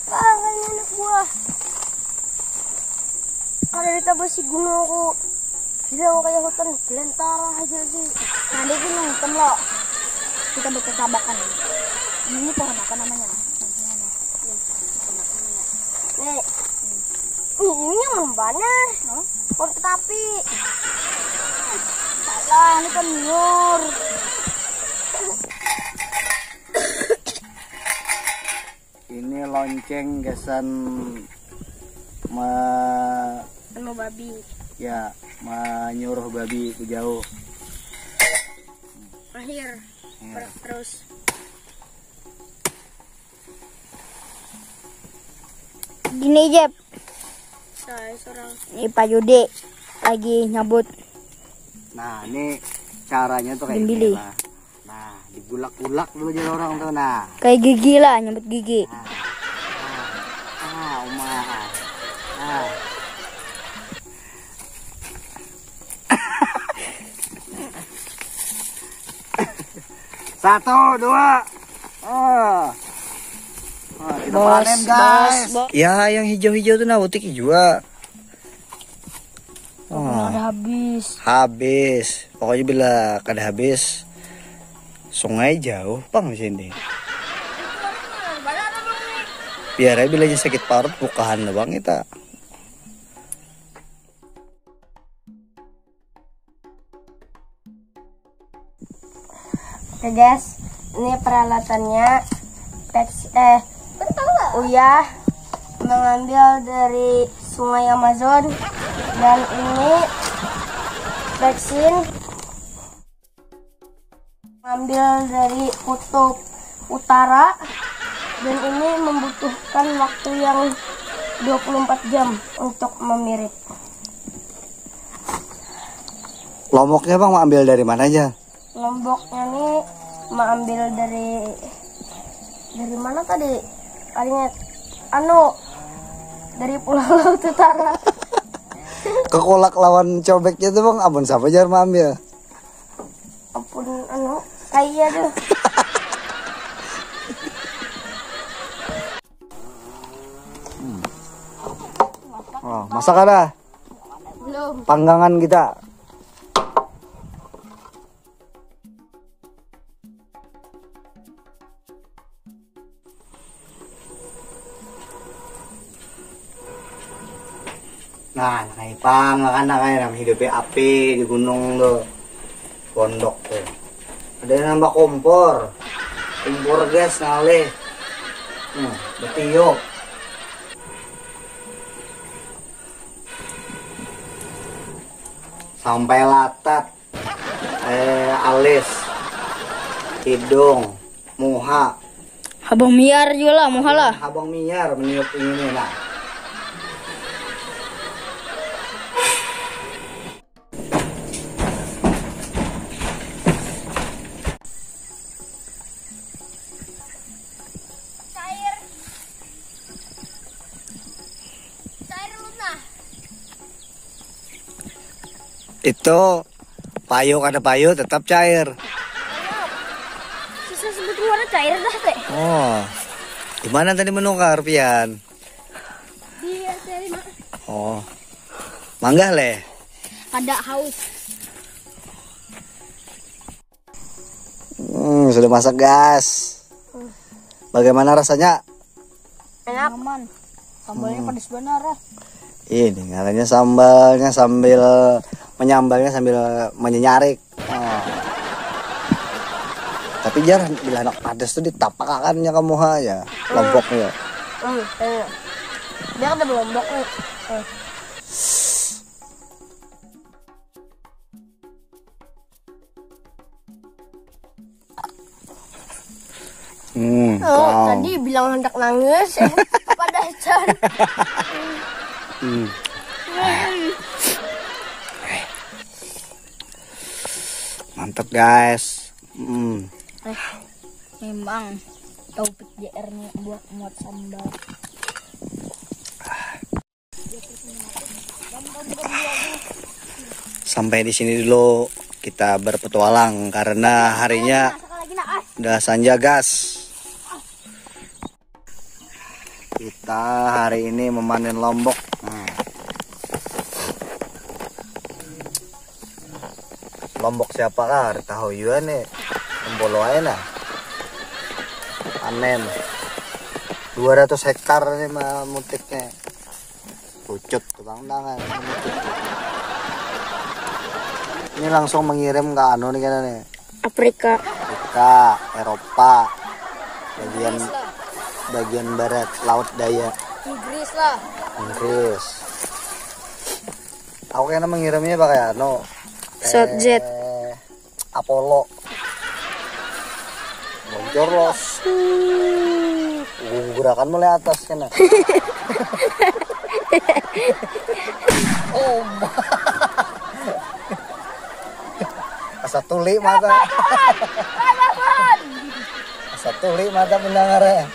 Apa kan anak buah? Kalau ditabas si gunung ko, bilang kayak hutan belantara aja sih. Tadi gunung hitam lo. Kita betul tabakan. Ini pohon apa namanya? Nih, ini yang mana? Pohon ketapi. Salah, ini kan nyur. Ini lonceng gesan Anu babi. ya menyuruh babi ke jauh. Akhir. Ya. Terus. Gini Jeb, Saya seorang. ini Pak Yudi lagi nyabut. Nah ini caranya tuh kayak Gembili. gini lah. Nah digulak-gulak dulu jadi orang tuh. Nah Kayak gigi lah, nyabut gigi. Uma. Nah. Satu, dua. Kita panen guys. Ya yang hijau-hijau tuh utik juga. Udah habis. Habis. Pokoknya bila kada habis sungai jauh pang di sini. Biar aja bila sakit parut bukahan lah bang kita. Oke guys, ini peralatannya. Uyah mengambil dari sungai Amazon, dan ini vaksin mengambil dari kutub utara, dan ini membutuhkan waktu yang 24 jam untuk memirip. Lomboknya bang mau ambil dari mana aja? Lomboknya nih mengambil dari mana tadi? Kalinya dari Pulau Laut Utara. Kekolak lawan cobeknya tuh bang, abon siapa jar mau ambil? Ampun kayak tuh. Oh, masak ada? Belum. Panggangan kita. Nah, naipang anak kayak hidupnya api di gunung tuh, pondok tuh. Ada yang nambah kompor gas ngalih, betiup. Sampai latat, alis, hidung, muha. Abang miar juga lah, muhalah. Abang miar meniup ini nah. Itu payu ada payu tetap cair. Sisa sebut warna cair dah teh. Oh, gimana tadi menukar pian? Dia dari mana? Oh, mangga leh. Ada haus. Sudah masak gas. Bagaimana rasanya? Enak. Aman. Sambalnya pedas benar lah. Ini ngalanya sambalnya sambil menyambalnya sambil menyenyarik. Oh. Tapi jar bila anak pedas tuh ditapakakannya kamu aja lomboknya. Enak. Dia ada lombok nih. Tadi bilang hendak nangis, pada Chan. Mantap guys. Memang Taufik JR-nya buat muat sambal. Sampai di sini dulu kita berpetualang karena harinya udah sanja gas. Kita hari ini memanen lombok. Lombok siapa kah? Tahu juga nih. Pembolo aja nah. Panen 200 hektar nih mutiknya. Pucut tukang tangan. Ini langsung mengirim ke anu nih kan nih. Afrika. Afrika, Eropa, bagian barat Laut Daya. Inggris lah. Inggris. Aku kayaknya mengirimnya pakai anu. Pesawat jet. Apollo. Meluncur los. Gerakan mulai atas kan. Oh. Asa tuli mata. Asa tuli mata pendengar ya.